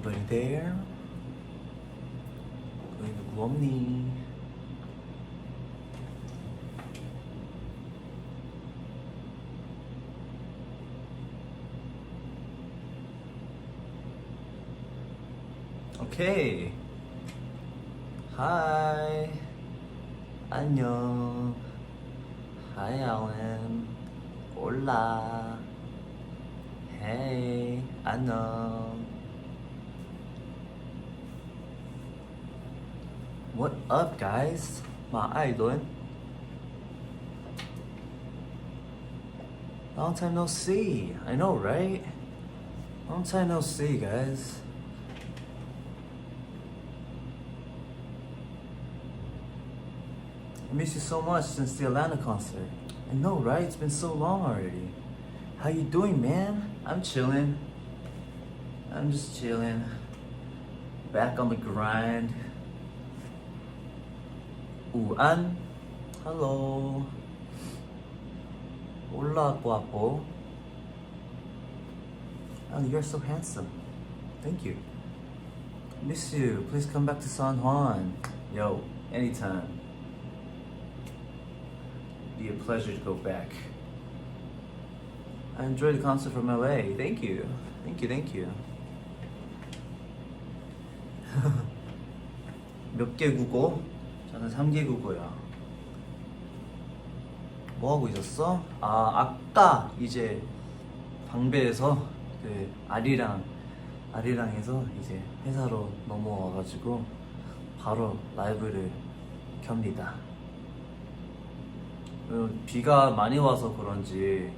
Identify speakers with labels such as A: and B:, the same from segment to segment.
A: Anybody there? 거기 누구 없니? 오케이. Hi. 안녕. Hi Alan. Hola. Hey. 안녕. What up, guys? How you doing? Long time no see. I know, right? Long time no see, guys. I miss you so much since the Atlanta concert. I know, right? It's been so long already. How you doing, man? I'm chilling. I'm just chilling. Back on the grind. 우안. Hello. Hola, guapo. Oh, you're so handsome. Thank you. Miss you. Please come back to San Juan. Yo, anytime. Be a pleasure to go back. I enjoyed the concert from LA. Thank you. Thank you, thank you. 몇 개 국어? 저는 3개 국어야. 뭐 하고 있었어? 아까 이제 방배에서 그 아리랑에서 이제 회사로 넘어와가지고 바로 라이브를 켭니다. 비가 많이 와서 그런지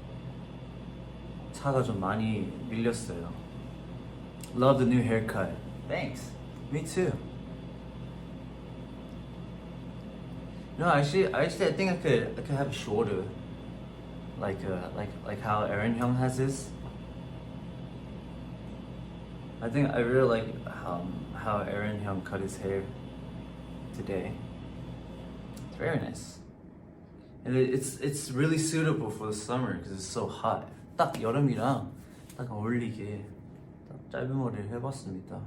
A: 차가 좀 많이 밀렸어요. Love the new haircut. Thanks. Me too. No, actually, I think I could have it shorter, like how Aaron Hyung has his. I think I really like how Aaron Hyung cut his hair today. It's very nice, and it's really suitable for the summer because it's so hot. 딱 여름이랑 딱 어울리게 딱 짧은 머리를 해봤습니다.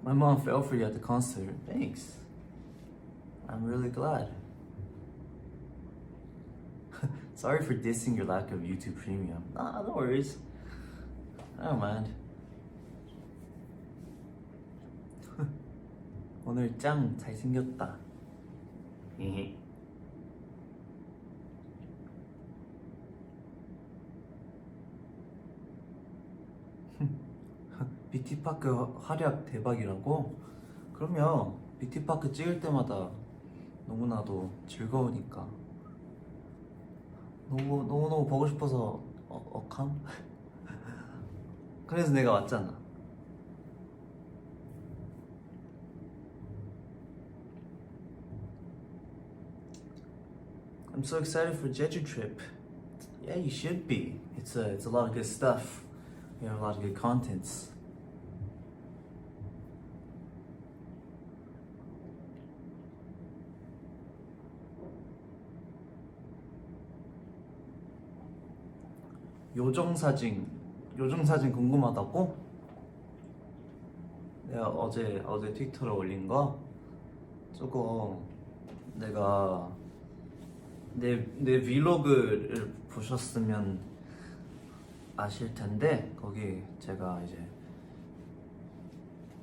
A: My mom fell for you at the concert. Thanks. I'm really glad. Sorry for dissing your lack of YouTube Premium. Nah, no worries. I don't mind. 오늘 짱 잘생겼다. 뷰티파크 활약 대박이라고? 그럼요. 뷰티파크 찍을 때마다 너무나도 즐거우니까 너무 보고 싶어서 억함? 그래서 내가 왔잖아. I'm so excited for Jeju trip. Yeah, you should be. It's a lot of good stuff. We have a lot of good contents. 요정 사진 궁금하다고? 내가 어제 트위터에 올린 거 저거 내가 내 브이로그를 보셨으면 아실 텐데 거기 제가 이제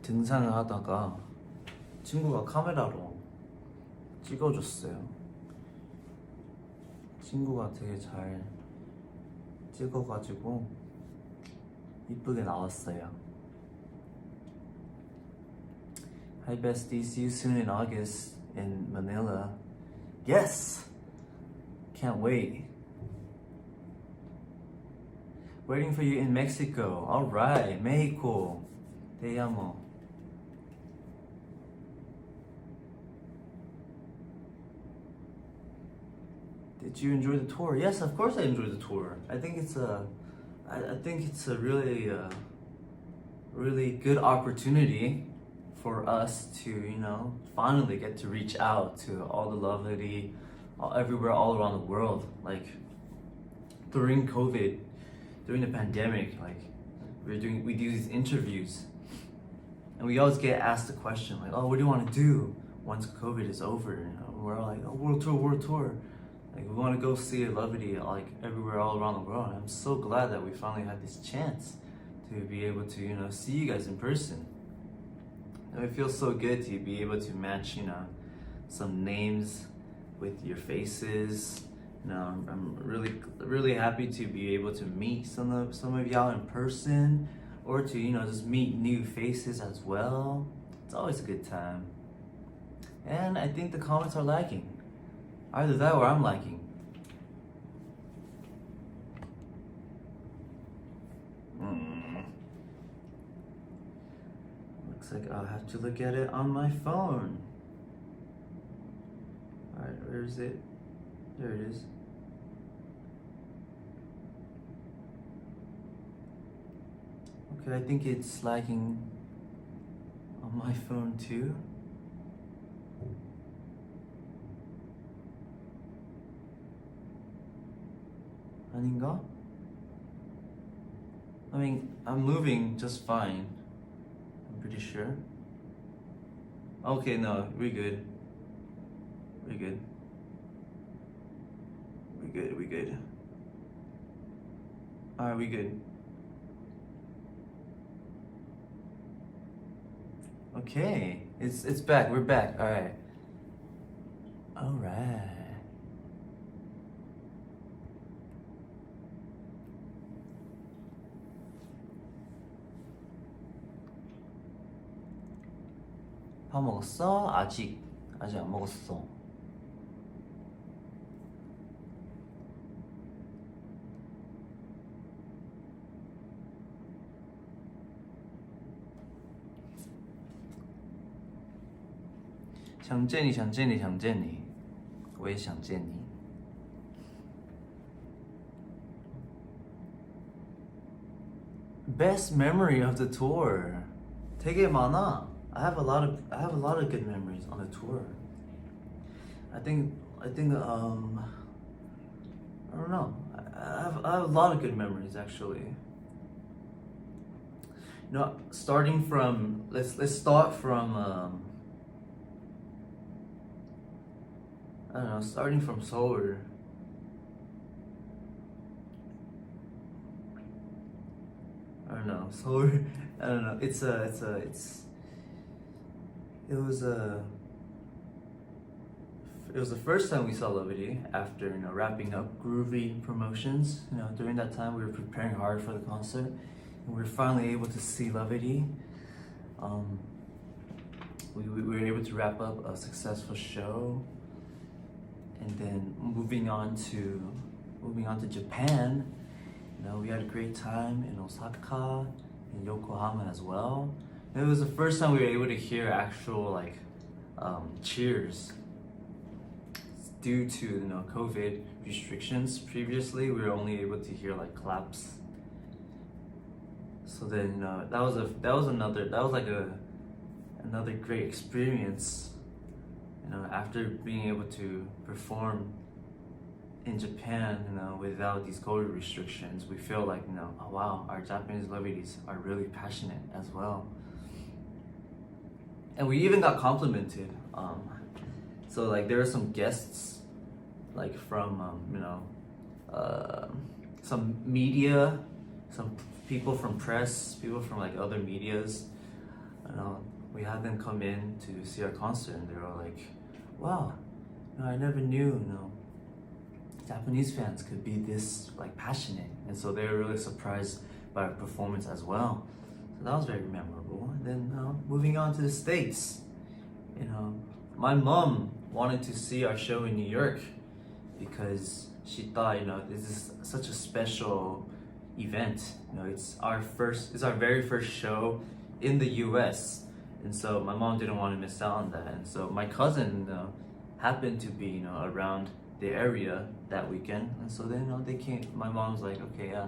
A: 등산을 하다가 친구가 카메라로 찍어줬어요. 친구가 되게 잘 찍어가지고 이쁘게 나왔어요. Hi bestie, see you soon in August in Manila. Yes! Can't wait. Waiting for you in Mexico. Alright, Mexico. Te amo. Did you enjoy the tour? Yes, of course I enjoyed the tour. I think it's a really good opportunity for us to, finally get to reach out to all the lovely, everywhere, all around the world. Like during COVID, during the pandemic, like we do these interviews, and we always get asked the question like, oh, what do you want to do once COVID is over? You know, we're all like, oh, world tour. Like, we want to go see Levity like everywhere all around the world. And I'm so glad that we finally had this chance to be able to, you know, see you guys in person. And it feels so good to be able to match, you know, some names with your faces. You know, I'm really happy to be able to meet some of y'all in person, or to, you know, just meet new faces as well. It's always a good time. And I think the comments are liking. Either that or I'm liking. Looks like I'll have to look at it on my phone. Alright, where is it? There it is. Okay, I think it's lagging on my phone too. 아닌가? I mean, I'm moving just fine. I'm pretty sure. Okay, no, we're good. We're good. We're good. Alright, we good. Okay, it's back. We're back. Alright. Alright. 밥 먹었어? 아직 안 먹었어.想见你，我也想见你。Best memory of the tour. 되게 많아. I have a lot of good memories on the tour. I think I don't know. I have a lot of good memories actually. You know, starting from let's start from I don't know, starting from Seoul. I don't know, Seoul. I don't know. It was the first time we saw Levity after, you know, wrapping up Groovy promotions. You know, during that time we were preparing hard for the concert, and we were finally able to see Levity. We were able to wrap up a successful show, and then moving on to Japan. You know, we had a great time in Osaka, in Yokohama as well. It was the first time we were able to hear actual like cheers. Due to, you know, COVID restrictions previously, we were only able to hear like claps. So then, you know, that was another great experience. You know, after being able to perform in Japan, you know, without these COVID restrictions, we feel like, you know, oh wow, our Japanese Levities are really passionate as well. And we even got complimented. So like there were some guests, like from you know, some media, some people from press, people from like other medias. You know, we had them come in to see our concert, and they were like, "Wow, you know, I never knew, you know, Japanese fans could be this like passionate." And so they were really surprised by our performance as well. So that was very memorable. And then moving on to the States, you know, my mom wanted to see our show in New York because she thought, you know, this is such a special event. You know, it's our very first show in the US. And so my mom didn't want to miss out on that. And so my cousin happened to be, you know, around the area that weekend. And so then, you know, they came. My mom was like, okay, yeah.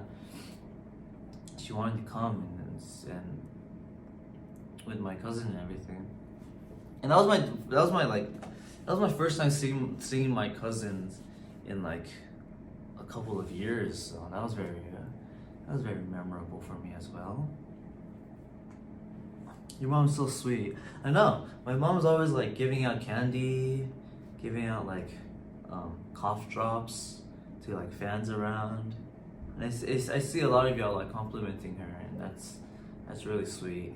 A: She wanted to come and with my cousin and everything. And that was my first time seeing my cousins in like a couple of years. So that was very That was very memorable for me as well. Your mom's so sweet. I know. My mom's always like giving out candy, giving out like cough drops to like fans around. And I see a lot of y'all like complimenting her, and that's really sweet.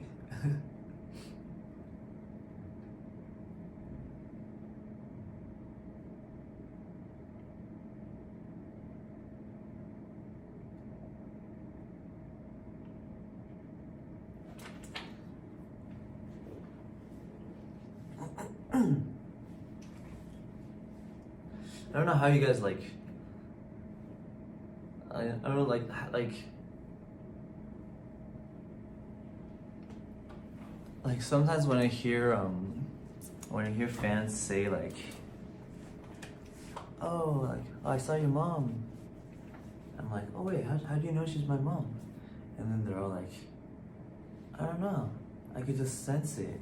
A: I don't know how you guys like. I don't know, like sometimes when I hear fans say like, oh, like, oh, I saw your mom. I'm like, oh wait, how do you know she's my mom? And then they're all like, I don't know, I could just sense it.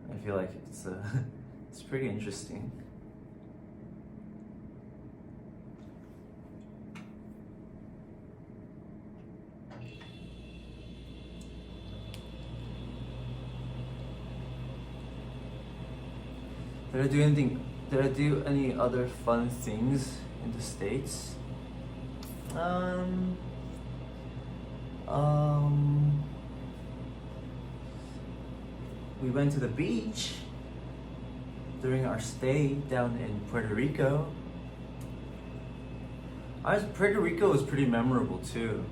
A: I feel like it's pretty interesting. Did I do any other fun things in the States? We went to the beach during our stay down in Puerto Rico. Puerto Rico was pretty memorable too,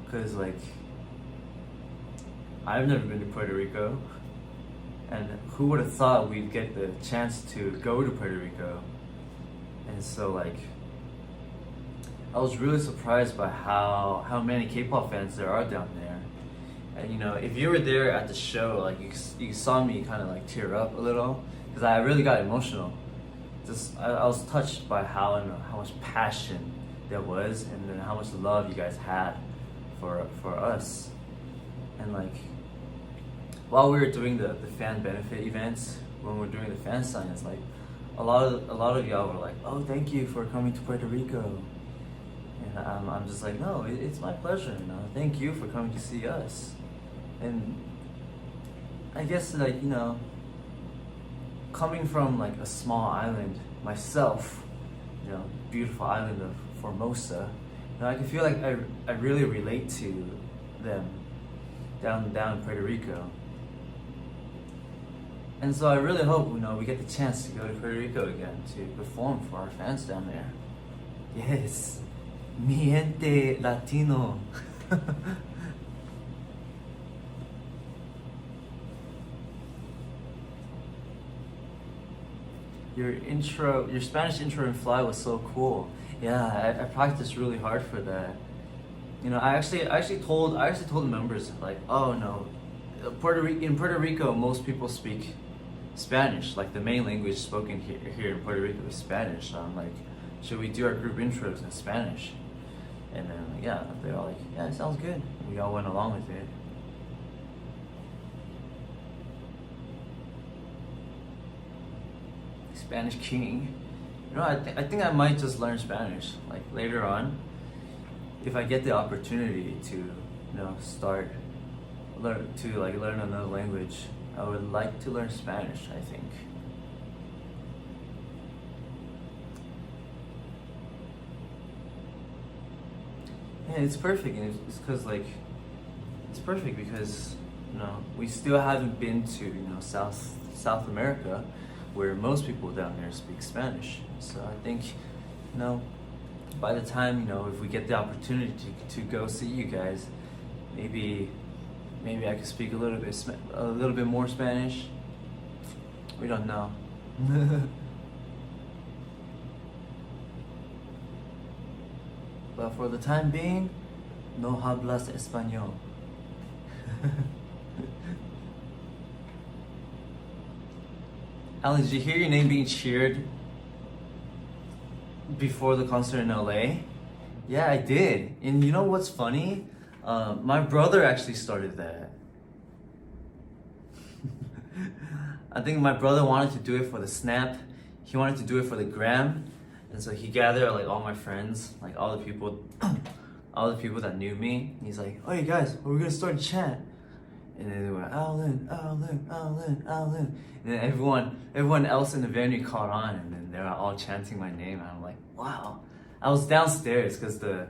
A: because like I've never been to Puerto Rico, and who would have thought we'd get the chance to go to Puerto Rico? And so like I was really surprised by how many K-pop fans there are down there. And you know, if you were there at the show, like you saw me kind of like tear up a little, because I really got emotional. I was touched by how much passion there was, and then how much love you guys had for us. And like while we were doing the fan benefit events, when we were doing the fan sign, it's like a lot of y'all were like, oh, thank you for coming to Puerto Rico. And I'm just like, no, it's my pleasure. You know, thank you for coming to see us. And I guess like, you know, coming from like a small island myself, you know, beautiful island of Formosa, you know, I can feel like I really relate to them down in Puerto Rico. And so I really hope, you know, we get the chance to go to Puerto Rico again to perform for our fans down there. Yes, mi gente Latino. Your Spanish intro in Fly was so cool. Yeah, I practiced really hard for that. You know, I actually told the members like, oh no, in Puerto Rico most people speak Spanish, like the main language spoken here in Puerto Rico is Spanish. So I'm like, should we do our group intros in Spanish? And then yeah, they're all like, yeah, it sounds good. And we all went along with it. Spanish king. You know, I think I might just learn Spanish like later on, if I get the opportunity to, you know, learn another language. I would like to learn Spanish, I think. Yeah, it's perfect, and it's because like it's perfect because, you know, we still haven't been to, you know, South America, where most people down there speak Spanish. So I think, you know, by the time, you know, if we get the opportunity to go see you guys, maybe I could speak a little bit more Spanish. We don't know. But for the time being, no hablas español. Alan, did you hear your name being cheered before the concert in LA? Yeah, I did. And you know what's funny? My brother actually started that. I think my brother wanted to do it for the snap. He wanted to do it for the gram. And so he gathered like all my friends, like all the people, all the people that knew me. He's like, "Oh, you guys, we're gonna start a chant." And then they went, "Alan, Alan, Alan, Alan." And then everyone else in the venue caught on, and then they were all chanting my name. And I'm like, wow. I was downstairs because the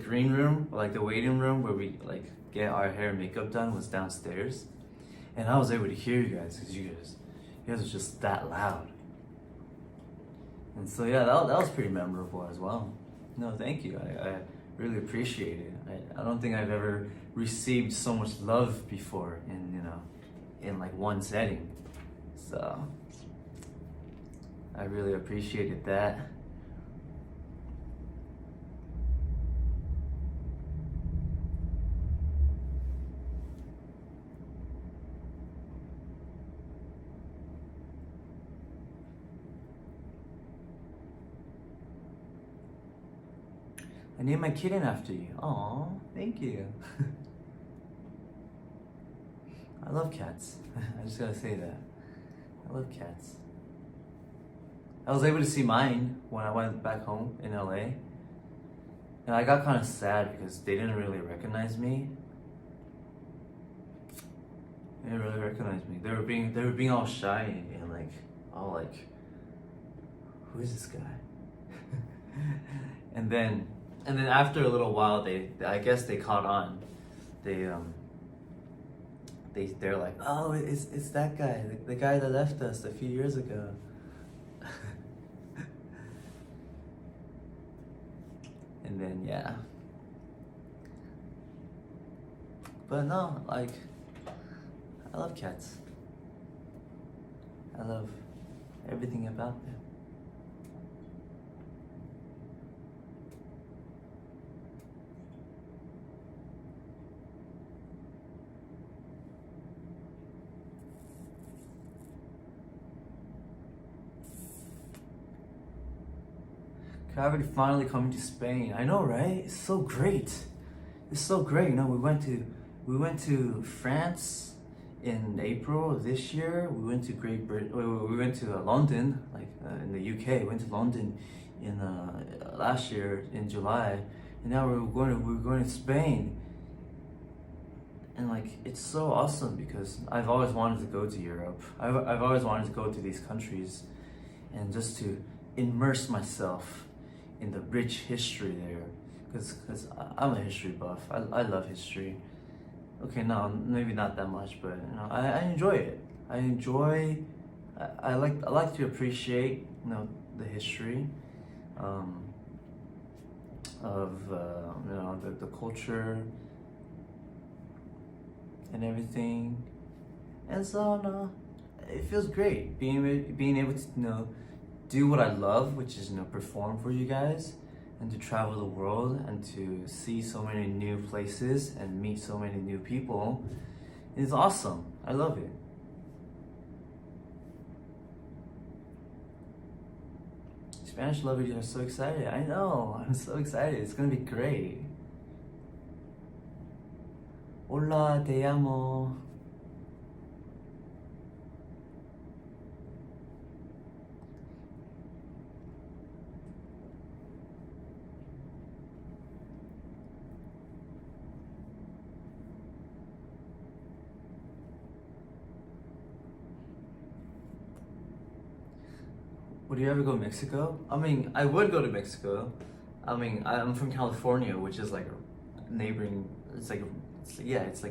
A: green room, or like the waiting room where we like get our hair and makeup done, was downstairs, and I was able to hear you guys because you guys were just that loud. And so yeah, that was pretty memorable as well. No, thank you. I really appreciate it. I don't think I've ever received so much love before in like one setting. So I really appreciated that. I named my kitten after you. Aw, thank you. I love cats. I just gotta say that. I love cats. I was able to see mine when I went back home in LA. And I got kind of sad because they didn't really recognize me. They didn't really recognize me. They were being all shy and like all like, who is this guy? and then after a little while, I guess they caught on. They're like, "Oh, it's that guy, the guy that left us a few years ago." And then yeah. But no, like, I love cats. I love everything about them. CRAVITY finally coming to Spain. I know, right? It's so great. It's so great. You know, we went to France in April of this year. We went to Great Britain. We went to London, like in the UK. We went to London in last year in July, and now we're going to Spain. And like, it's so awesome because I've always wanted to go to Europe. I've always wanted to go to these countries, and just to immerse myself in the rich history there, because I'm a history buff. I love history. Okay, no, maybe not that much, but you know, I enjoy it. I like to appreciate the history of the culture and everything, and so no, it feels great being able to do what I love, which is perform for you guys, and to travel the world and to see so many new places and meet so many new people. It's awesome. I love it. Spanish lovers are so excited. I know. I'm so excited. It's gonna be great. Hola, te amo. Would you ever go to Mexico? I mean, I would go to Mexico. I mean, I'm from California, which is like a neighboring. It's like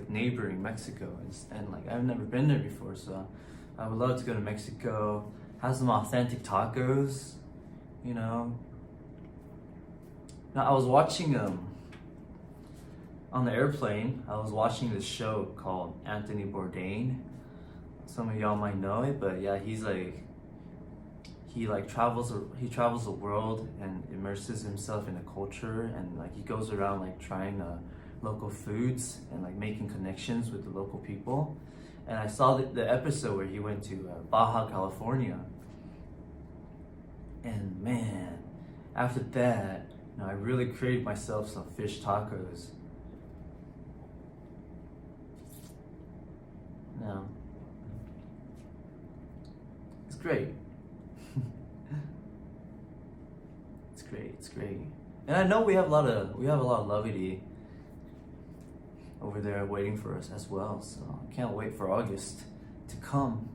A: neighboring Mexico, and like I've never been there before, so I would love to go to Mexico, have some authentic tacos, Now I was watching on the airplane. I was watching this show called Anthony Bourdain. Some of y'all might know it, but yeah, he travels the world and immerses himself in the culture, and like he goes around like trying local foods and like making connections with the local people. And I saw the episode where he went to Baja California, and man, after that, I really craved myself some fish tacos. No, it's great. great. It's great. And I know we have a lot of levity over there waiting for us as well. So I can't wait for August to come.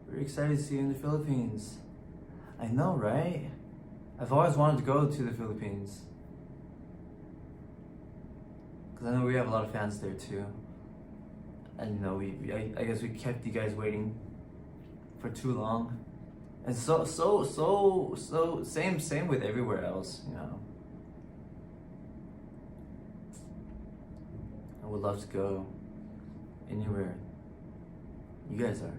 A: Very excited to see you in the Philippines. I know, right? I've always wanted to go to the Philippines. Because I know we have a lot of fans there too. And you know, I guess we kept you guys waiting for too long. And so same with everywhere else, you know. I would love to go anywhere you guys are.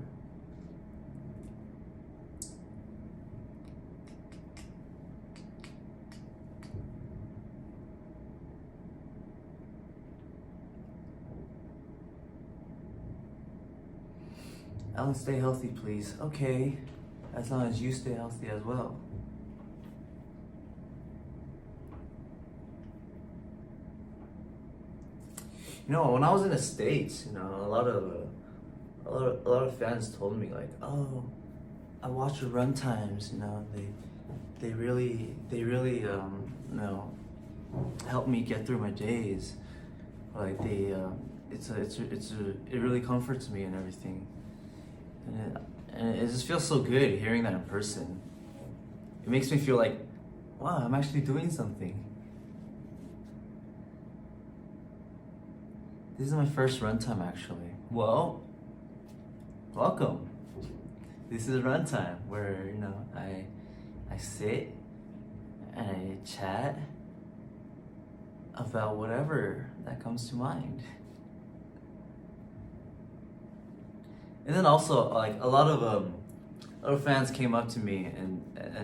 A: Alan, stay healthy, please. Okay, as long as you stay healthy as well. You know, when I was in the States, you know, a lot of fans told me like, oh, I watch your runtimes. You know, they really you know, help me get through my days. Like it really comforts me and everything. And it just feels so good hearing that in person. It makes me feel like, wow, I'm actually doing something. This is my first runtime actually. Well, welcome. This is runtime where, you know, I sit and I chat about whatever that comes to mind. And then also, like, a lot of fans came up to me and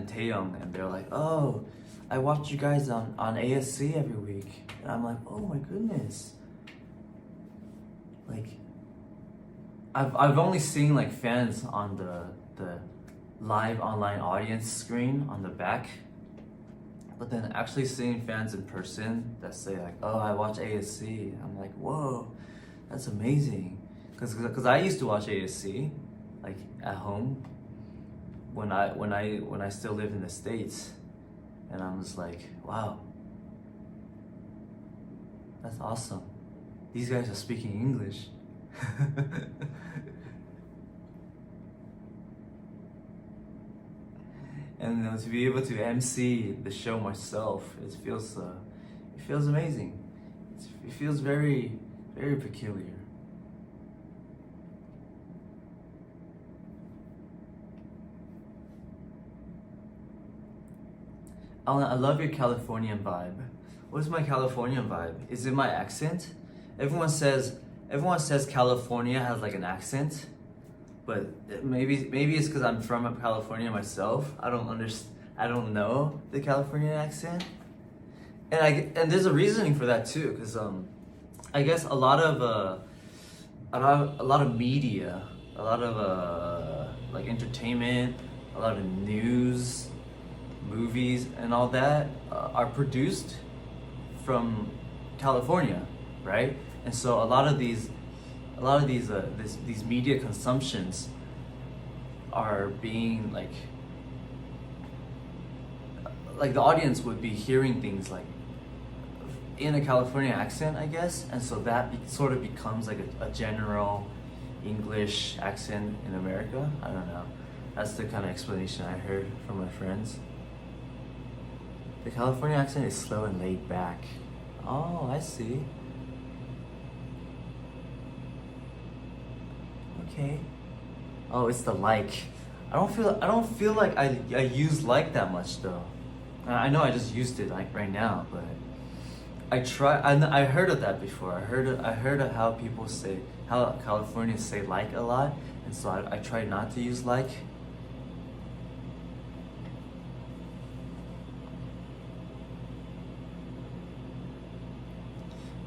A: Taeyong, and they're like, oh, I watch you guys on ASC every week. And I'm like, oh my goodness. Like, I've only seen like fans on the live online audience screen on the back, but then actually seeing fans in person that say like, oh, I watch ASC. I'm like, whoa, that's amazing. Cause I used to watch ASC, like at home, when I still lived in the States, and I was like, wow, that's awesome. These guys are speaking English. And you know, to be able to MC the show myself, it feels amazing. It feels very, very peculiar. Alan, I love your Californian vibe. What's my Californian vibe? Is it my accent? Everyone says California has like an accent, but maybe it's because I'm from California myself. I don't know the Californian accent, and there's a reasoning for that too, because I guess a lot of media, a lot of like entertainment, a lot of news, movies, and all that are produced from California, right? And so a lot of these media consumptions are being like the audience would be hearing things like in a California accent, I guess, and so that sort of becomes like a general English accent in America. I don't know. That's the kind of explanation I heard from my friends. The California accent is slow and laid back. Oh, I see. Okay. Oh, it's the like. I don't feel like I use like that much though. I know I just used it like right now, but I heard of that before. I heard of how Californians say like a lot, and so I try not to use like.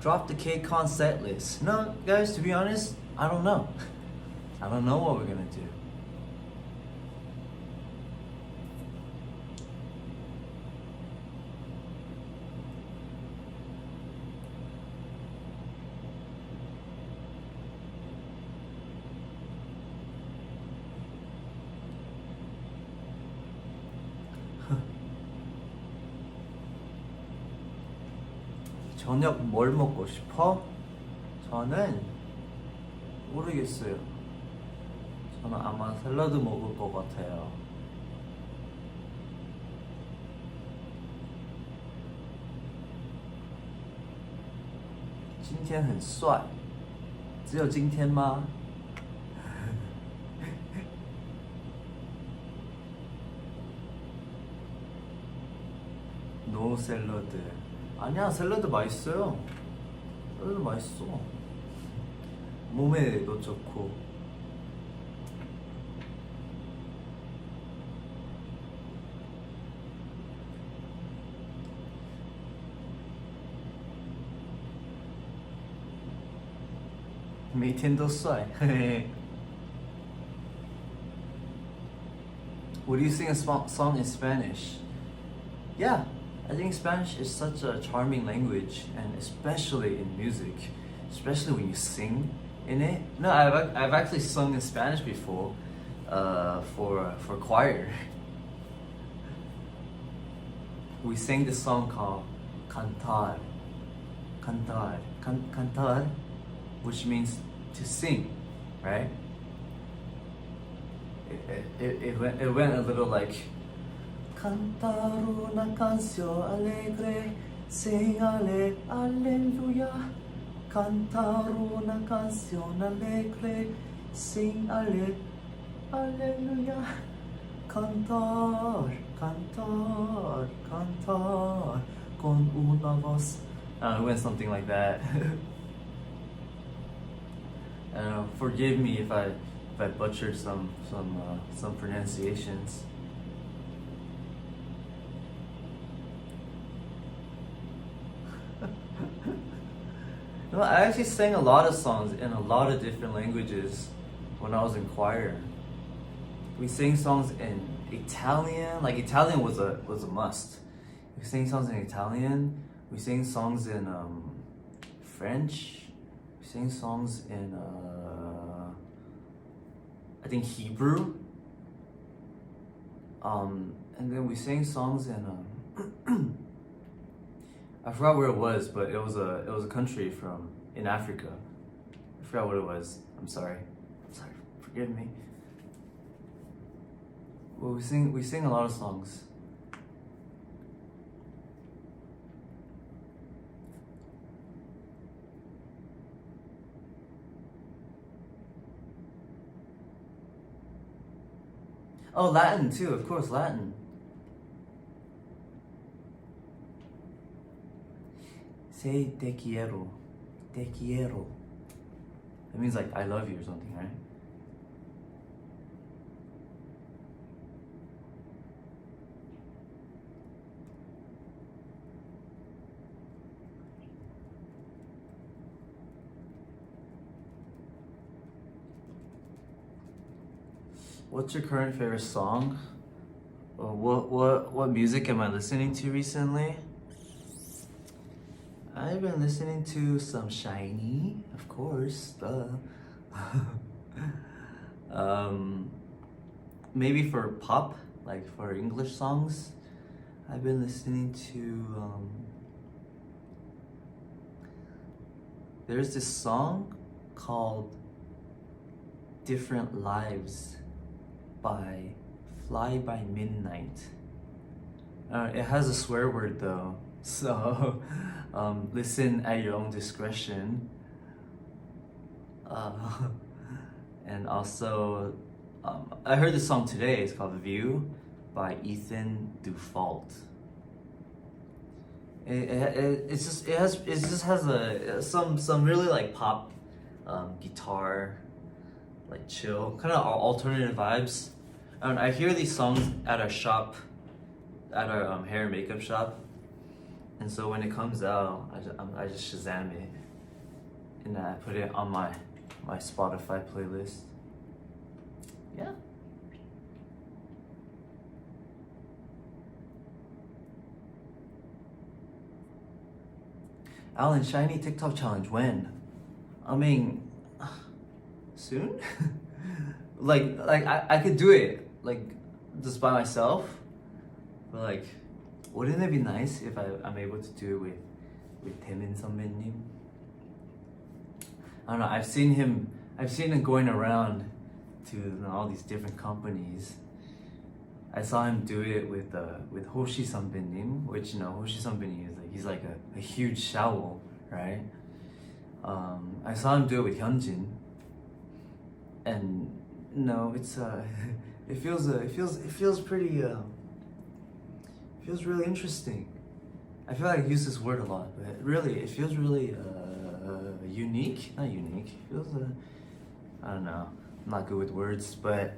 A: drop the KCON set list. No, guys, to be honest, I don't know. I don't know what we're gonna do. 저녁 뭘 먹고 싶어? 저는 모르겠어요. 저는 아마 샐러드 먹을 것 같아요. 今天很帅，只有今天吗？ 노 샐러드. 아니야, 샐러드 맛있어요. 샐러드 맛있어. 몸에도 좋고. 메이텐도 쏴. Would you sing a song in Spanish? Yeah, I think Spanish is such a charming language, and especially in music, especially when you sing in it. No, I've actually sung in Spanish before, for choir. We sang this song called Cantar, Cantar, which means to sing, right? It went a little like Cantar una canción alegre, sing aleluya. Cantar una canción alegre, sing aleluya. Cantar, cantar, cantar con una voz. It went something like that. Forgive me if I butchered some pronunciations. No, I actually sang a lot of songs in a lot of different languages when I was in choir. We sang songs in Italian, like Italian was a must. We sang songs in Italian. We sang songs in French. We sang songs in I think Hebrew. And then we sang songs in I forgot where it was, but it was a country in Africa. I forgot what it was. I'm sorry. Forgive me. Well, we sing a lot of songs. Oh, Latin too, of course, Latin. Say te quiero. Te quiero. That means like I love you or something, right? What's your current favorite song? What music am I listening to recently? I've been listening to some Shiny, of course, duh. Maybe for pop, like for English songs, I've been listening to, there's this song called Different Lives by Fly By Midnight. It has a swear word though, so listen at your own discretion. And also, I heard this song today. It's called "View" by Ethan Dufault. It just has some really like pop guitar, like chill, kind of alternative vibes. I hear these songs at our shop, at our hair and makeup shop, And so when it comes out, I just Shazam it, and I put it on my Spotify playlist. Yeah. Alan, shiny TikTok challenge, when? I mean, soon? like I could do it, like, just by myself. But like, wouldn't it be nice if I'm able to do it with Taemin 선배님? I don't know, I've seen him going around to all these different companies. I saw him do it with Hoshi 선배님, which, Hoshi 선배님 is he's like a huge shawl, right? I saw him do it with Hyunjin, and it's it feels pretty feels really interesting. I feel like I use this word a lot, but really it feels really unique. Not unique. It feels I don't know. I'm not good with words, but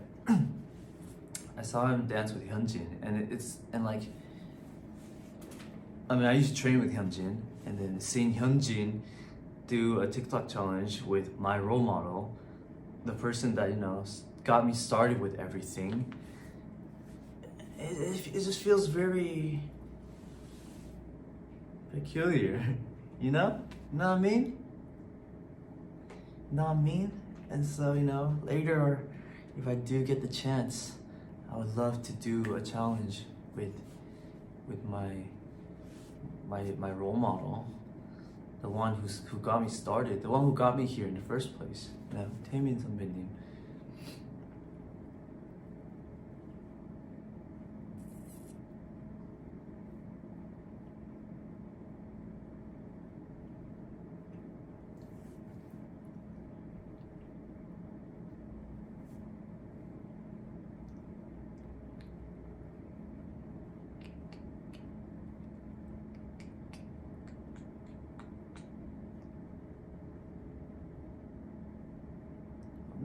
A: I saw him dance with Hyunjin, and like, I mean, I used to train with Hyunjin, and then seeing Hyunjin do a TikTok challenge with my role model, the person that got me started with everything. It just feels very peculiar, you know what I mean? And so later, if I do get the chance, I would love to do a challenge with my role model, the one who got me started, the one who got me here in the first place. Taemin 선배님.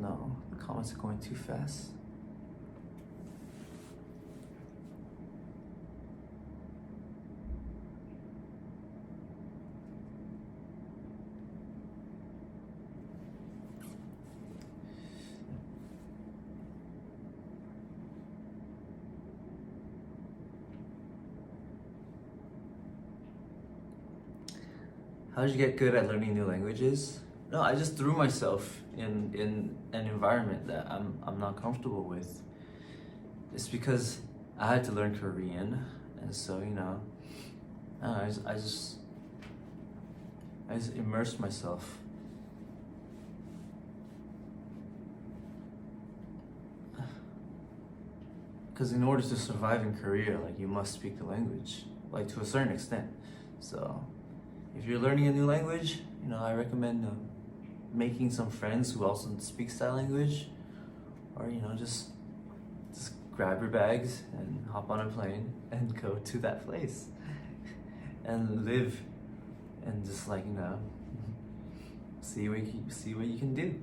A: No, the comments are going too fast. How did you get good at learning new languages? No, I just threw myself in an environment that I'm not comfortable with. It's because I had to learn Korean, and so I just immersed myself. Because in order to survive in Korea, like, you must speak the language, like, to a certain extent. So if you're learning a new language, I recommend making some friends who also speak that language, or just grab your bags and hop on a plane and go to that place and live, and just see what you can do.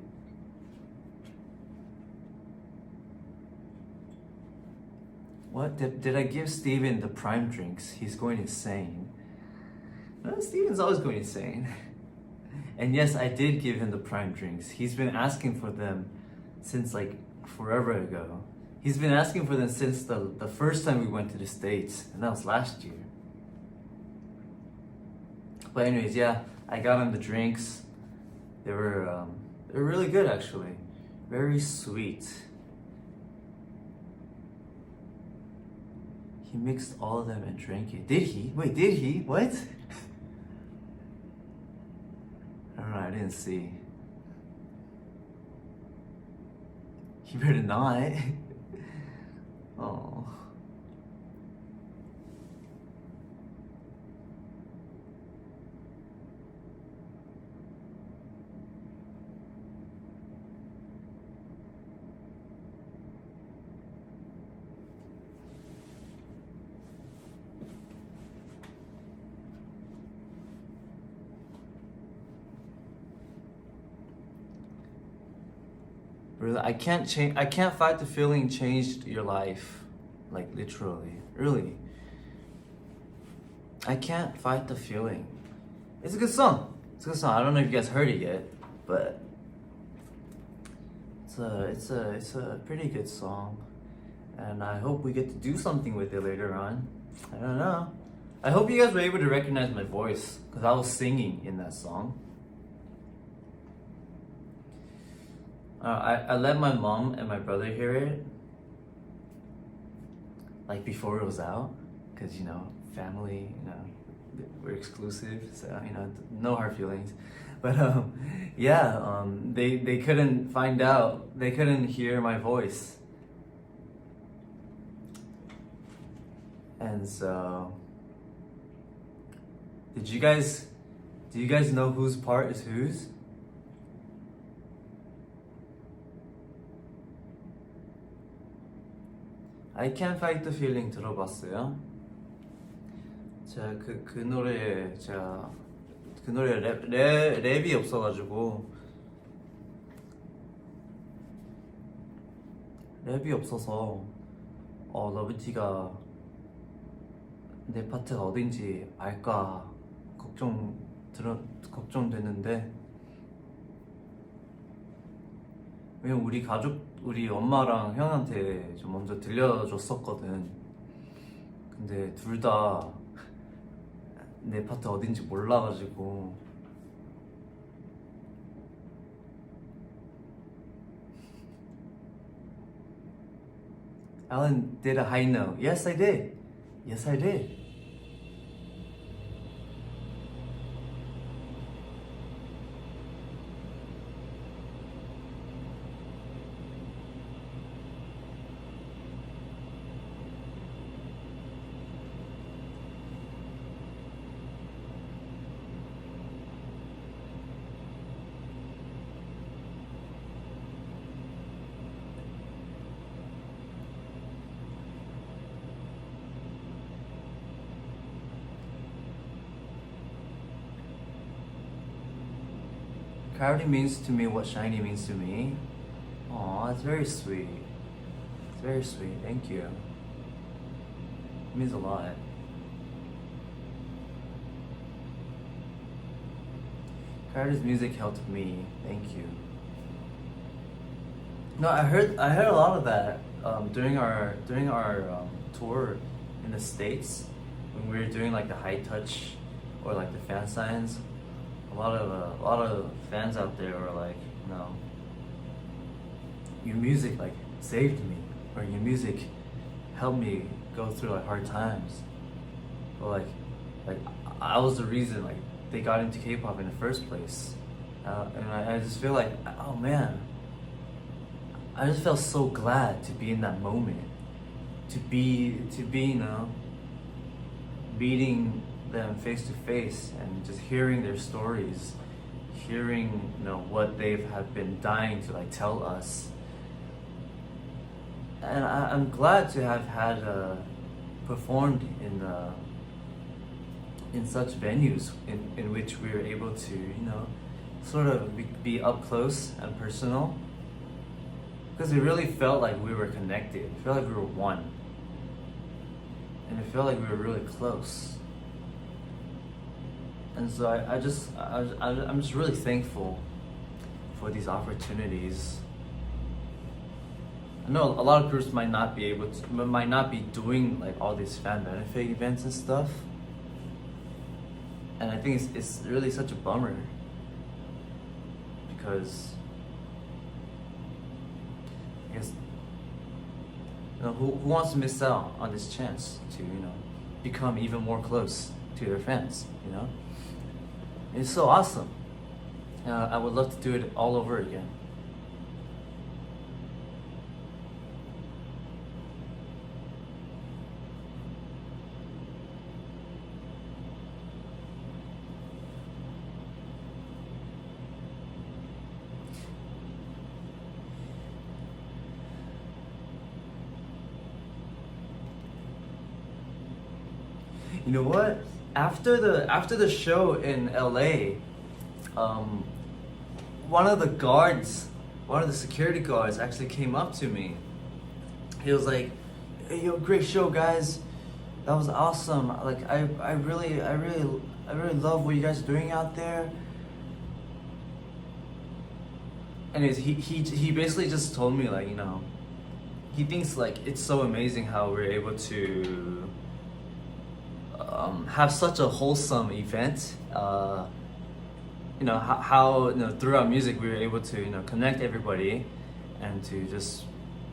A: What did I give Steven the prime drinks? He's going insane. No, Steven's always going insane. And yes, I did give him the prime drinks. He's been asking for them since forever ago. He's been asking for them since the first time we went to the States, and that was last year. But anyways, yeah, I got him the drinks. They were really good, actually. Very sweet. He mixed all of them and drank it. Did he? Wait, did he? What? I don't know, I didn't see. You better not. Oh. Really, I can't fight the feeling changed your life, like, literally, really. I can't fight the feeling. It's a good song. It's a good song. I don't know if you guys heard it yet, but it's a pretty good song, and I hope we get to do something with it later on. I don't know. I hope you guys were able to recognize my voice because I was singing in that song. I let my mom and my brother hear it like before it was out, because you know, family, you know, we're exclusive, so you know, no hard feelings. But yeah, they couldn't find out, they couldn't hear my voice, and so do you guys know whose part is whose? I Can't Fight the Feeling 들어봤어요? 제가 그 노래 그 노래 랩이 없어가지고 랩이 없어서 러비티가 내 파트가 어딘지 알까 걱정되는데, 왜냐면 우리 엄마랑 형한테 좀 먼저 들려줬었거든. 근데 둘 다 내 파트 어딘지 몰라가지고 Alan did a high note. Yes, I did. Yes, I did. Cloudy means to me what shiny means to me. Aw, that's very sweet. It's very sweet. Thank you. It means a lot. Cloudy's music helped me. Thank you. No, I heard a lot of that during our tour in the States, when we were doing like the high touch or like the fan signs. A lot of fans out there were like, you know, your music like saved me, or your music helped me go through like hard times, or like I was the reason like they got into K-pop in the first place, and I just feel like, oh man, I just felt so glad to be in that moment, to be you know, meeting them face to face and just hearing their stories, hearing, you know, what they have been dying to like tell us. And I'm glad to have had performed in such venues in which we were able to, you know, sort of be up close and personal, because it really felt like we were connected. It felt like we were one, and it felt like we were really close. And so I'm just really thankful for these opportunities. I know a lot of groups might not be doing like all these fan benefit events and stuff, and I think it's really such a bummer, because I guess, you know, who wants to miss out on this chance to, you know, become even more close to their fans, you know? It's so awesome. I would love to do it all over again. You know what? After the show in LA, one of the security guards actually came up to me. He was like, "Hey, yo, great show, guys. that was awesome. Like I really love what you guys are doing out there. Anyways, he basically just told me, like, you know, he thinks like it's so amazing how we're able to have such a wholesome event. You know how you know through our music we were able to, you know, connect everybody and to just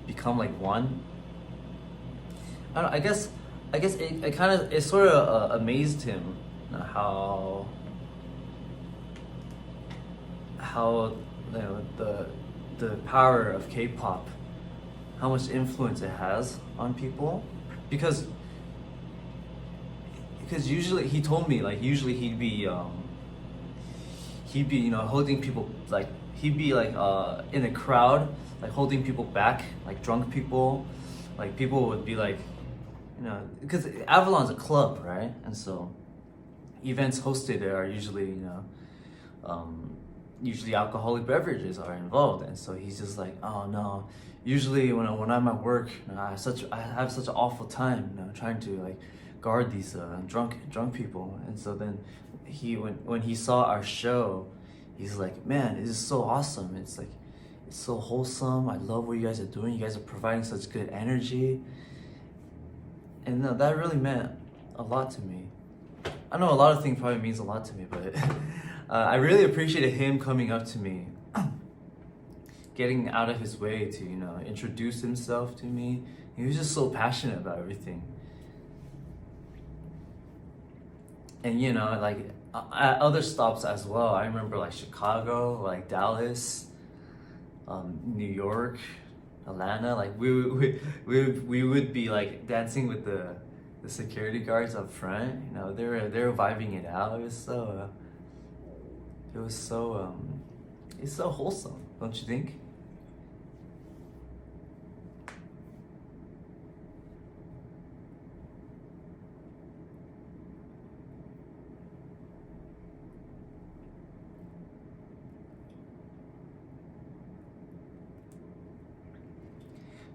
A: become like one. I don't know, I guess it kind of it sort of amazed him, you know, how you know the power of K-pop, how much influence it has on people, because usually he told me, like, usually he'd be, you know, holding people, like he'd be like in a crowd, like holding people back, like drunk people, like people would be like, you know, because Avalon's a club, right? And so events hosted there are usually, you know, usually alcoholic beverages are involved, and so he's just like, oh no, usually when I'm at work, you know, I have such an awful time, you know, trying to like guard these drunk people. And so then when he saw our show, he's like, man, this is so awesome. It's like, it's so wholesome. I love what you guys are doing. You guys are providing such good energy. And that really meant a lot to me. I know a lot of things probably means a lot to me, but I really appreciated him coming up to me, getting out of his way to, you know, introduce himself to me. He was just so passionate about everything. And, you know, like at other stops as well, I remember like Chicago, like Dallas, New York, Atlanta, like we would be like dancing with the security guards up front. You know, they were vibing it out. It's so wholesome, don't you think?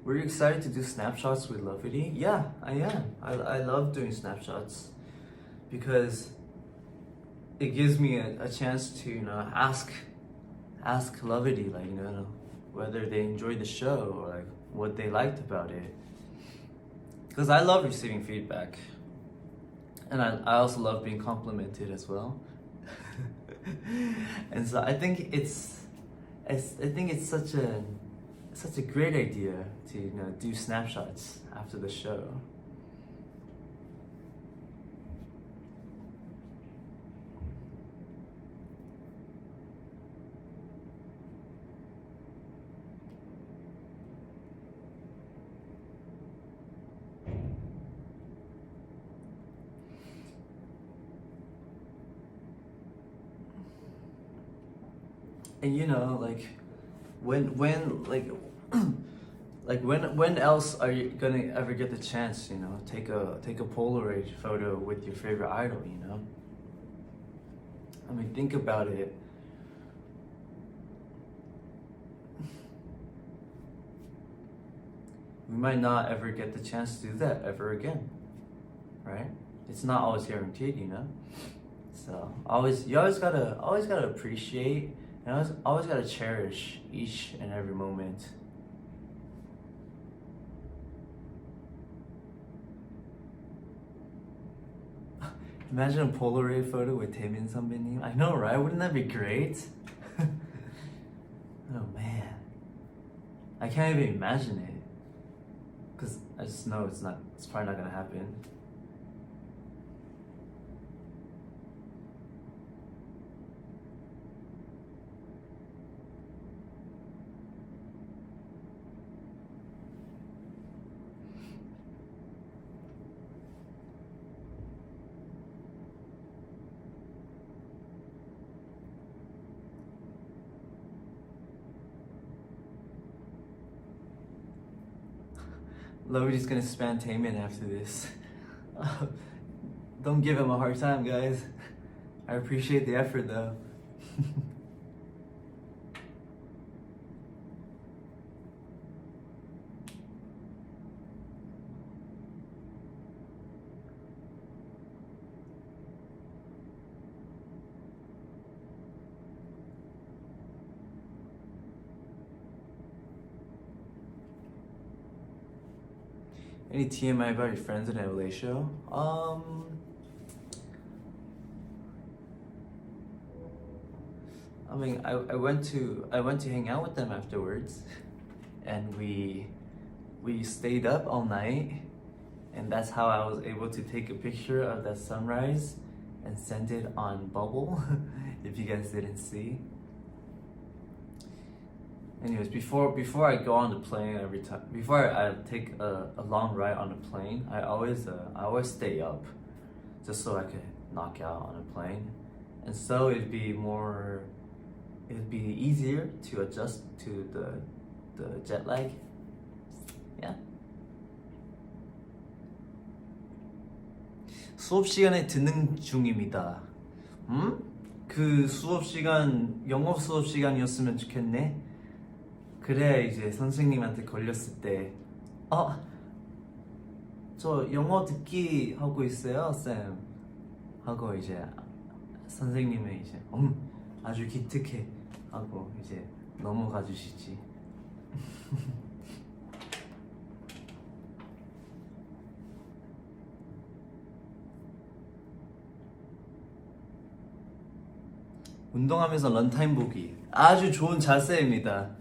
A: Were you excited to do snapshots with CRAVITY? Yeah, I am. I love doing snapshots because it gives me a chance to, you know, ask CRAVITY, like, you know, whether they enjoyed the show or like what they liked about it. Because I love receiving feedback, and I also love being complimented as well. And so I think it's such a great idea to, you know, do snapshots after the show. And, you know, like when like like when else are you gonna ever get the chance, you know, take a Polaroid photo with your favorite idol, you know? I mean, think about it. We might not ever get the chance to do that ever again, right? It's not always guaranteed, you know? So you always gotta appreciate, and always gotta cherish each and every moment. Imagine a Polaroid photo with Taemin 선배님. I know, right? Wouldn't that be great? Oh man, I can't even imagine it, because I just know it's probably not gonna happen. Lodi's gonna spam Taemin after this. Don't give him a hard time, guys. I appreciate the effort, though. Any TMI about your friends in LA show? I mean, I went to hang out with them afterwards, and we stayed up all night, and that's how I was able to take a picture of that sunrise and send it on Bubble. If you guys didn't see. Anyways, before I go on the plane every time, before I take a long ride on the plane, I always stay up, just so I could knock out on a plane, and so it'd be easier to adjust to the jet lag. Yeah. 수업 시간에 듣는 중입니다. 그 수업 시간 영어 수업 시간이었으면 좋겠네. 그래야 이제 선생님한테 걸렸을 때 저 영어 듣기 하고 있어요, 쌤. 하고 이제 선생님은 이제 아주 기특해 하고 이제 넘어가 주시지. 운동하면서 런타임 보기 아주 좋은 자세입니다.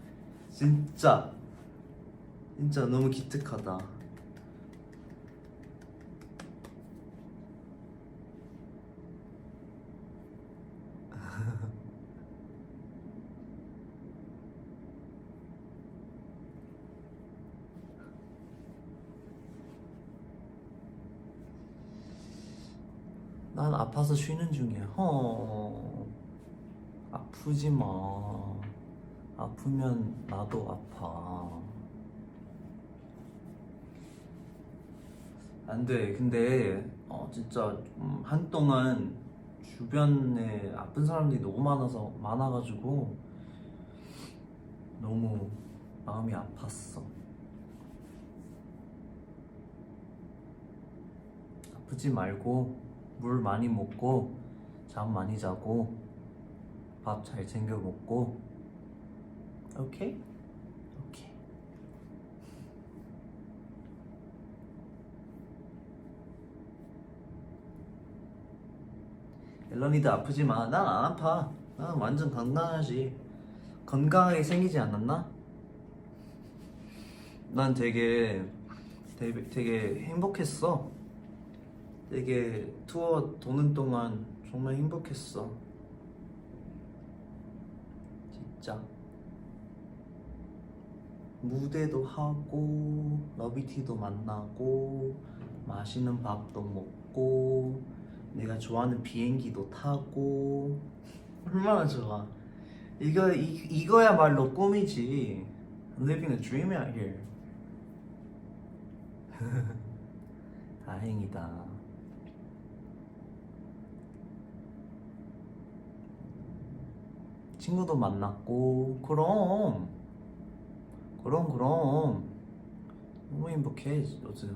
A: 진짜 너무 기특하다. 난 아파서 쉬는 중이야. 아프지 마. 아프면 나도 아파. 안 돼. 근데 진짜 한동안 주변에 아픈 사람들이 너무 많아가지고 너무 마음이 아팠어. 아프지 말고 물 많이 먹고 잠 많이 자고 밥 잘 챙겨 먹고. 오케이? 오케이. 앨런이도 아프지 마. 난 안 아파. 난 완전 건강하지. 건강하게 생기지 않았나? 난 되게 행복했어. 되게 투어 도는 동안 정말 행복했어. 진짜. 무대도 하고 러비티도 만나고 맛있는 밥도 먹고 내가 좋아하는 비행기도 타고 얼마나 좋아. 이거야말로 꿈이지. I'm living a dream out here. 다행이다. 친구도 만났고. 그럼 너무 행복해 요즘.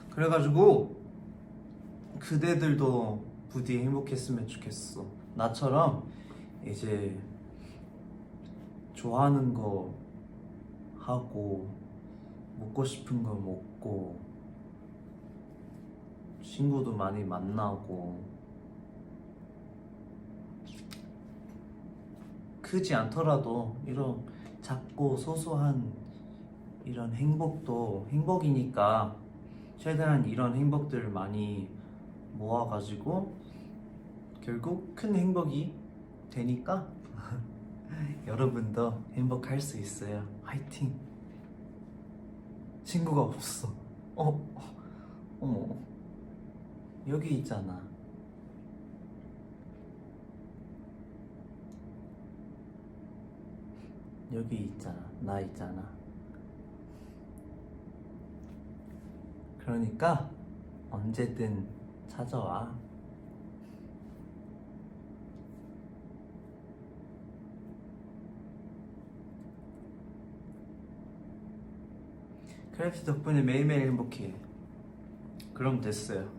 A: 그래가지고 그대들도 부디 행복했으면 좋겠어. 나처럼 이제 좋아하는 거 하고 먹고 싶은 거 먹고 친구도 많이 만나고 크지 않더라도 이런 작고 소소한 이런 행복도 행복이니까 최대한 이런 행복들을 많이 모아가지고 결국 큰 행복이 되니까 여러분도 행복할 수 있어요. 화이팅! 친구가 없어. 어머 여기 있잖아. 여기 있잖아. 나 있잖아. 그러니까 언제든 찾아와. 크래비티 덕분에 매일매일 행복해. 그럼 됐어요.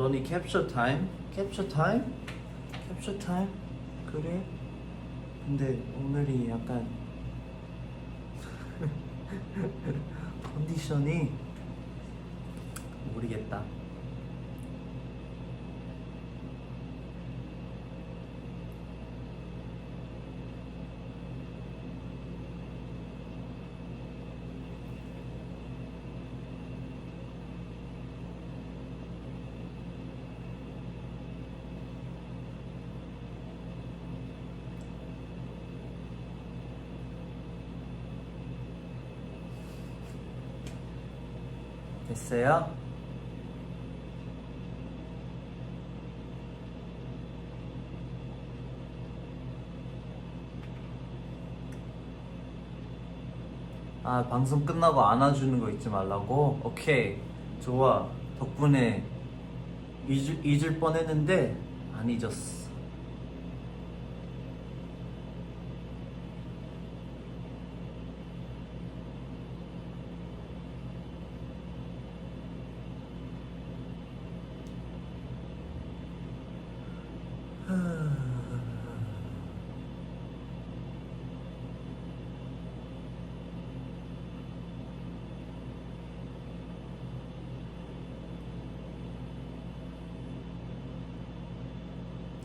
A: 러니 캡처 타임? 캡처 타임? 캡처 타임? 그래? 근데 오늘이 약간 컨디션이 모르겠다. 됐어요? 아, 방송 끝나고 안아주는 거 잊지 말라고? 오케이, 좋아. 덕분에 잊을 뻔했는데 안 잊었어.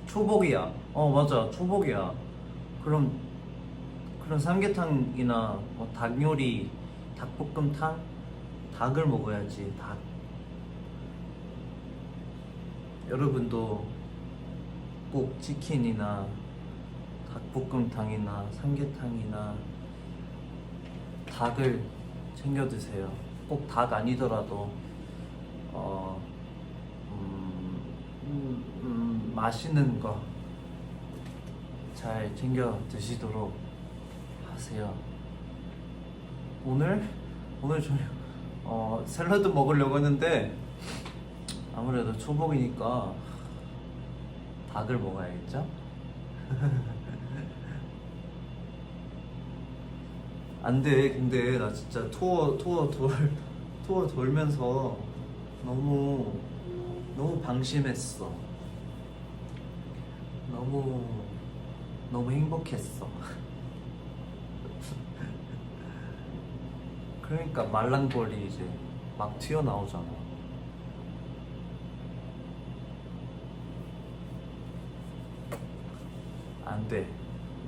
A: 초복이야. 맞아, 초복이야. 그럼 삼계탕이나 뭐 닭 요리, 닭볶음탕, 닭을 먹어야지. 닭. 여러분도 꼭 치킨이나 닭볶음탕이나 삼계탕이나 닭을 챙겨 드세요. 꼭 닭 아니더라도 맛있는 거 잘 챙겨 드시도록 하세요. 오늘 저녁 샐러드 먹으려고 했는데 아무래도 초복이니까 닭을 먹어야겠죠? 안 돼. 근데 나 진짜 투어 돌면서 너무 방심했어. 너무 행복했어. 그러니까 말랑거리 이제 막 튀어나오잖아. 안 돼.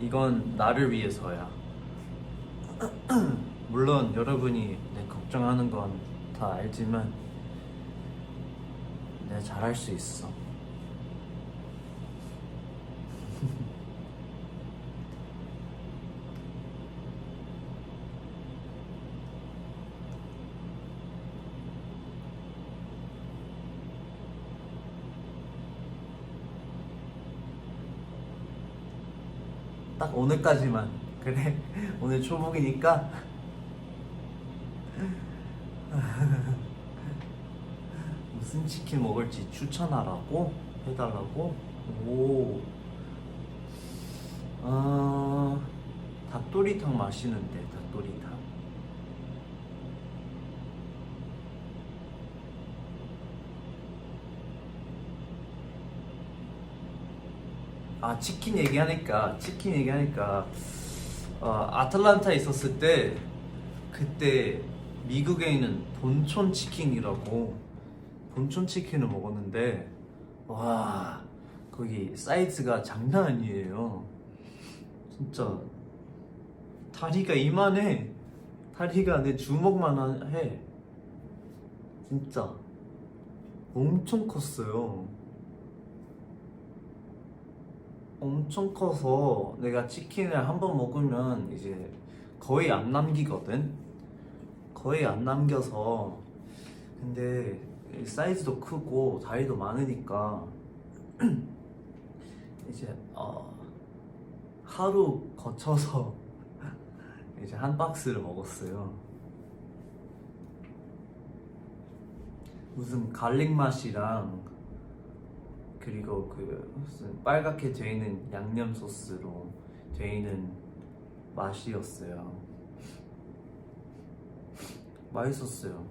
A: 이건 나를 위해서야. 물론 여러분이 내 걱정하는 건 다 알지만 내가 잘할 수 있어. 딱 오늘까지만. 그래, 오늘 초복이니까 무슨 치킨 먹을지 추천하라고 해달라고. 오, 닭도리탕 맛있는데. 닭도리탕. 아, 치킨 얘기하니까 아틀란타에 있었을 때 그때 미국에 있는 본촌 치킨이라고 본촌 치킨을 먹었는데, 와, 거기 사이즈가 장난 아니에요. 진짜 다리가 이만해. 다리가 내 주먹만 해. 진짜 엄청 컸어요. 엄청 커서 내가 치킨을 한 번 먹으면 이제 거의 안 남기거든. 거의 안 남겨서. 근데 사이즈도 크고 다리도 많으니까 이제 하루 거쳐서 이제 한 박스를 먹었어요. 무슨 갈릭 맛이랑 그리고 그 무슨 빨갛게 돼 있는 양념 소스로 돼 있는 맛이었어요. 맛있었어요.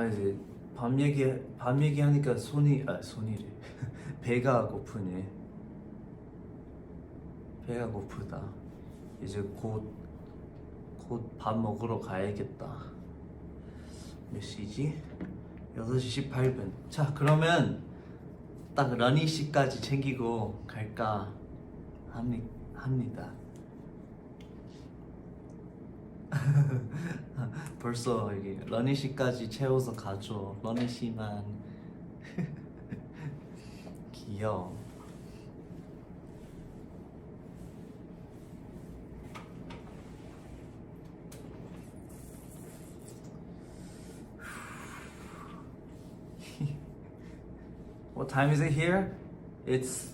A: 이제 밤 얘기하니까 손이래. 배가 고프네. 배가 고프다. 이제 곧 밥 먹으러 가야겠다. 몇 시지? 6시 18분. 자, 그러면 딱 러니 씨까지 챙기고 갈까 합니다. 벌써 여기 러니 씨까지 채워서 가죠. 러니 씨만. 귀여워. What time is it here? It's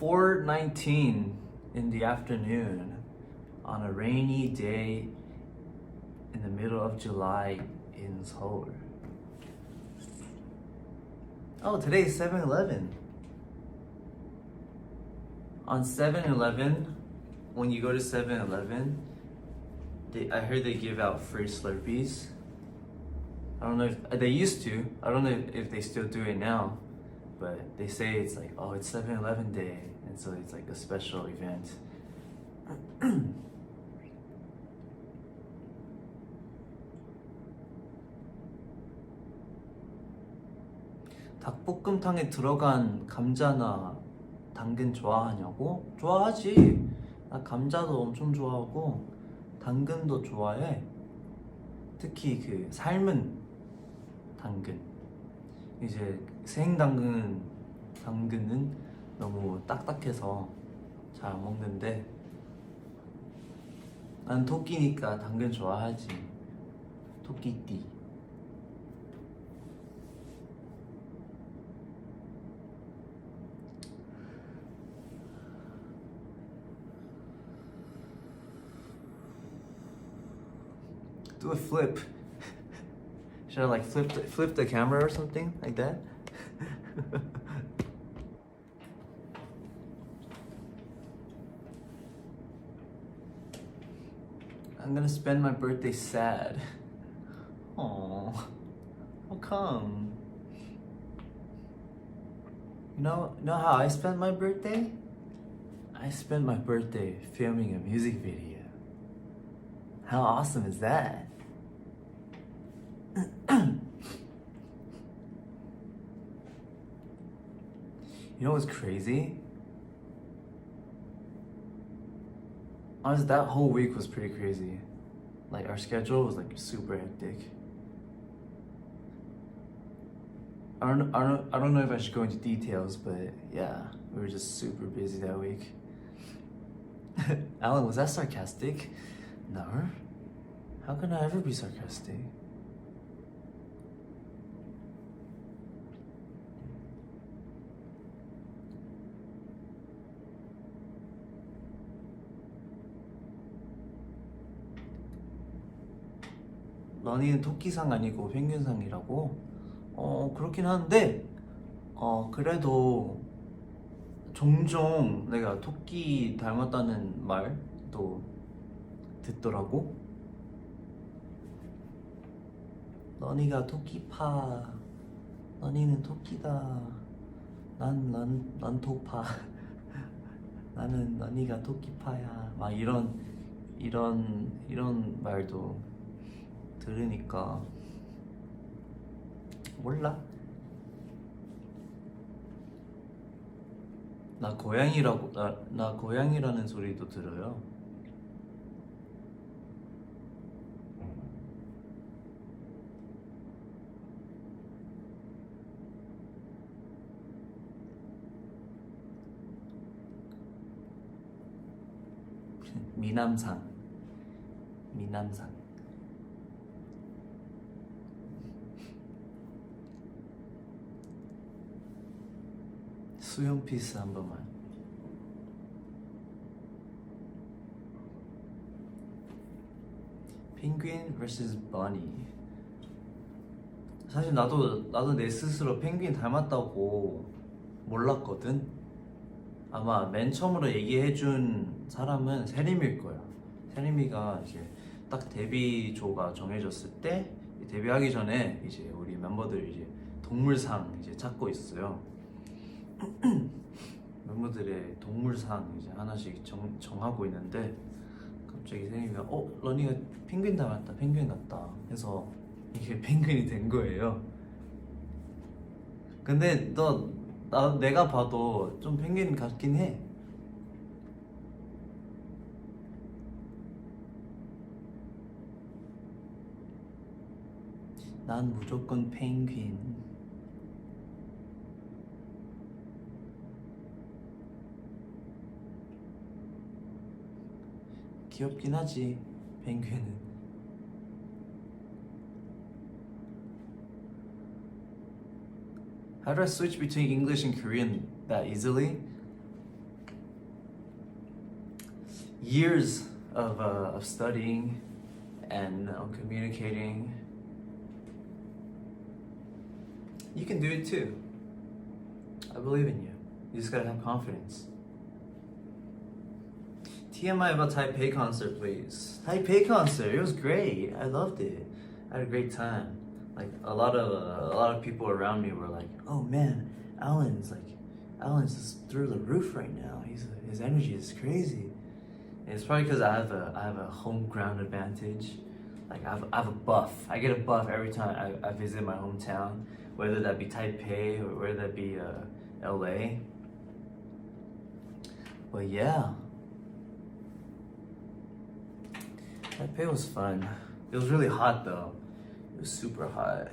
A: 4:19 in the afternoon on a rainy day in the middle of July in Seoul. Oh, today is 7-Eleven. On 7-Eleven, when you go to 7-Eleven, I heard they give out free Slurpees. I don't know if they used to. I don't know if they still do it now. But they say it's like, oh, it's 7-Eleven day, and so it's like a special event. 닭볶음탕에 들어간 감자나 당근 좋아하냐고? 좋아하지. 나 감자도 엄청 좋아하고 당근도 좋아해. 특히 그 삶은 당근. 이제 생당근은 너무 딱딱해서 잘 안 먹는데 난 토끼니까 당근 좋아하지. 토끼띠. Do a flip. Should I like flip the camera or something like that? I'm gonna spend my birthday sad. Aww. How come? You know how I spent my birthday? I spent my birthday filming a music video. How awesome is that? You know what's crazy? Honestly, that whole week was pretty crazy. Like, our schedule was like super hectic. I don't know if I should go into details, but yeah, we were just super busy that week. Alan, was that sarcastic? No. How can I ever be sarcastic? 러니는 토끼상 아니고 펭귄상이라고? 그렇긴 한데 그래도 종종 내가 토끼 닮았다는 말도 듣더라고. 러니가 토끼파. 러니는 토끼다. 난 토파. 나는 러니가 토끼파야. 막 이런 말도 들으니까 몰라. 나 고양이라는 소리도 들어요. 미남상. 수영 피스 한 번만. 펭귄 vs 버니. 사실 나도 내 스스로 펭귄 닮았다고 몰랐거든. 아마 맨 처음으로 얘기해준 사람은 세림일 거야. 세림이가 이제 딱 데뷔조가 정해졌을 때 데뷔하기 전에 이제 우리 멤버들 이제 동물상 이제 찾고 있어요. 멤버들의 동물상 이제 하나씩 정하고 있는데 갑자기 생이가 러니가 펭귄 닮았다, 펭귄 같다 해서 이게 펭귄이 된 거예요. 근데 내가 봐도 좀 펭귄 같긴 해. 난 무조건 펭귄. 귀엽긴 하지, 펭귄은. How do I switch between English and Korean that easily? Years of studying and communicating. You can do it too. I believe in you. You just gotta have confidence. TMI about Taipei concert, please. Taipei concert, it was great. I loved it. I had a great time. Like a lot of people around me were like, "Oh man, Alan's just through the roof right now. His energy is crazy." And it's probably because I have a home ground advantage. Like I have a buff. I get a buff every time I visit my hometown, whether that be Taipei or whether that be LA. But yeah, Taipei was fun. It was really hot though. It was super hot.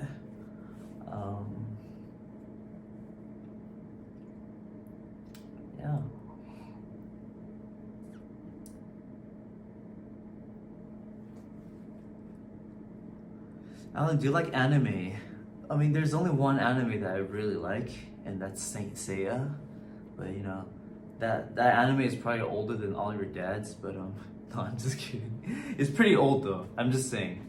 A: Yeah. Alan, do you like anime? I mean, there's only one anime that I really like, and that's Saint Seiya. But you know, that anime is probably older than all your dads. But no, I'm just kidding. It's pretty old though. I'm just saying.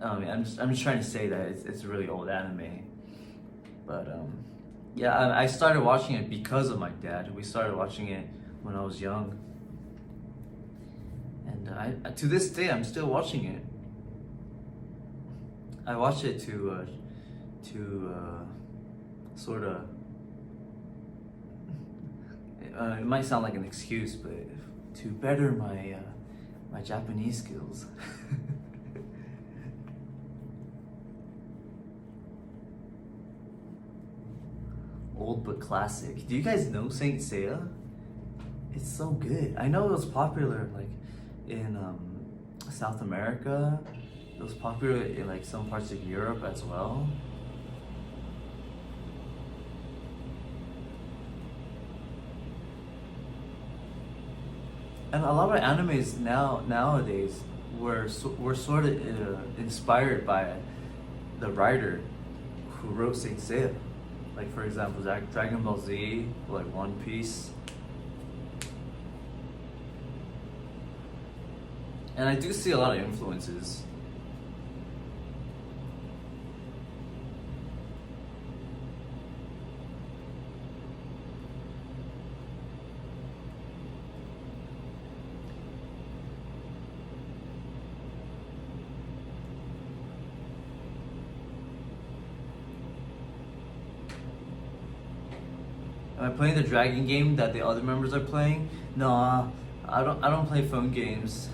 A: I'm just trying to say that it's really old anime. But yeah, I started watching it because of my dad. We started watching it when I was young, and to this day I'm still watching it. I watch it to sort of. It might sound like an excuse, but to better my Japanese skills. Old but classic. Do you guys know Saint Seiya? It's so good. I know it was popular like in South America. It was popular in like some parts of Europe as well. And a lot of animes nowadays were sort of inspired by the writer who wrote Saint Seiya. Like for example, Dragon Ball Z, or like One Piece. And I do see a lot of influences. Am I playing the dragon game that the other members are playing? No, I don't play phone games.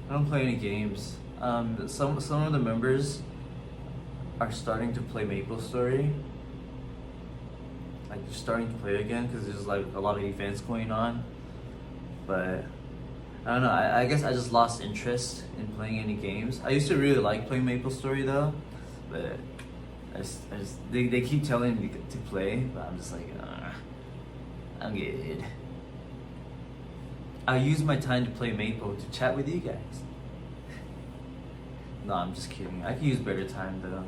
A: I don't play any games. Some of the members are starting to play MapleStory. Like they're starting to play again because there's like a lot of events going on. But I don't know. I guess I just lost interest in playing any games. I used to really like playing MapleStory though, but they keep telling me to play, but I'm just like, I'm good. I'll use my time to play Maple to chat with you guys. No, I'm just kidding. I can use better time though.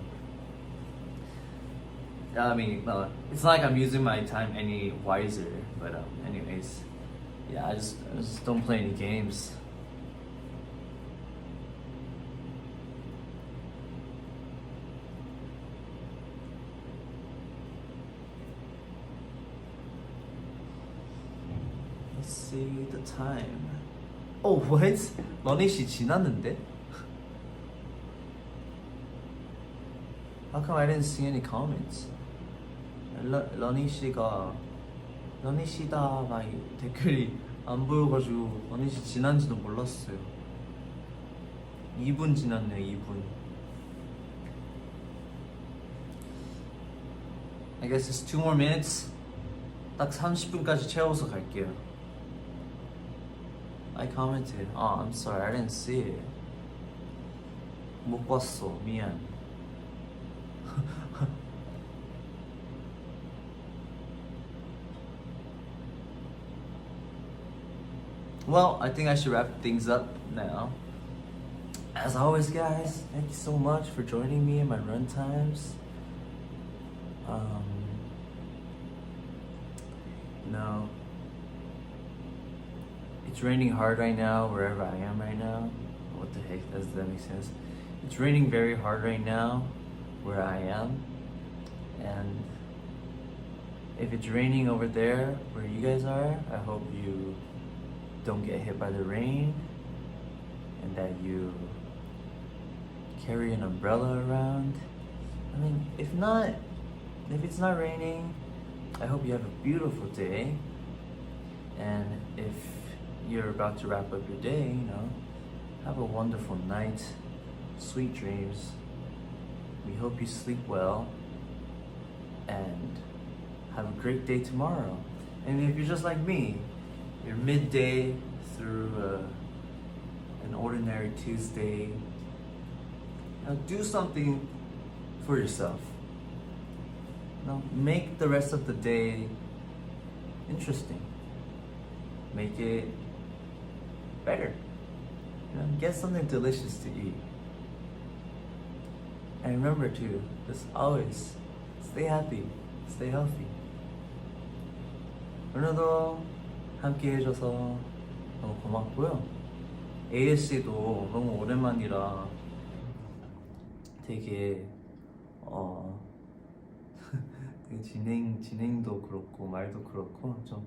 A: I mean, no, it's not like I'm using my time any wiser, but anyways, yeah, I just don't play any games. Let's see the time. Oh, what? 러니 씨 지났는데? How come I didn't see any comments? 러니 씨가 러니 씨다 막 댓글이 안 보여가지고 러니 씨 지난지도 몰랐어요. 2분 지났네요. 2분. I guess it's 2 more minutes. 딱 30분까지 채워서 갈게요. I commented. Oh, I'm sorry. I didn't see it. 못 봤어. 미안. Well, I think I should wrap things up now. As always, guys, thank you so much for joining me in my run times. No, it's raining hard right now wherever I am right now. What the heck, does that make sense? It's raining very hard right now where I am, and if it's raining over there where you guys are, I hope you don't get hit by the rain and that you carry an umbrella around. I mean, if it's not raining, I hope you have a beautiful day. And if you're about to wrap up your day, you know, have a wonderful night, sweet dreams. We hope you sleep well and have a great day tomorrow. And if you're just like me, you're midday through an ordinary Tuesday, now do something for yourself. Now make the rest of the day interesting. Make it better. You know, get something delicious to eat. And remember to just always stay happy, stay healthy. 오늘도 함께 해줘서 너무 고맙고요. ASC도 너무 오랜만이라 되게 되게 진행도 그렇고 말도 그렇고 좀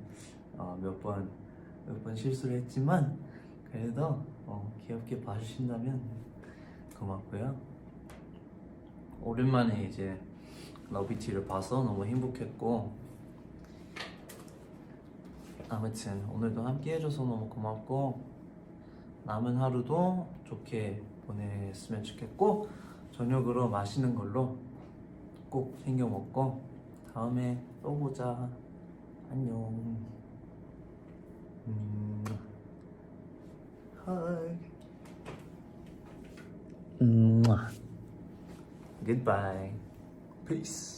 A: 몇 번 실수를 했지만 그래도 귀엽게 봐주신다면 고맙고요. 오랜만에 이제 러비티를 봐서 너무 행복했고, 아무튼 오늘도 함께 해줘서 너무 고맙고 남은 하루도 좋게 보냈으면 좋겠고, 저녁으로 맛있는 걸로 꼭 챙겨 먹고 다음에 또 보자. 안녕. Hug. Goodbye. Peace.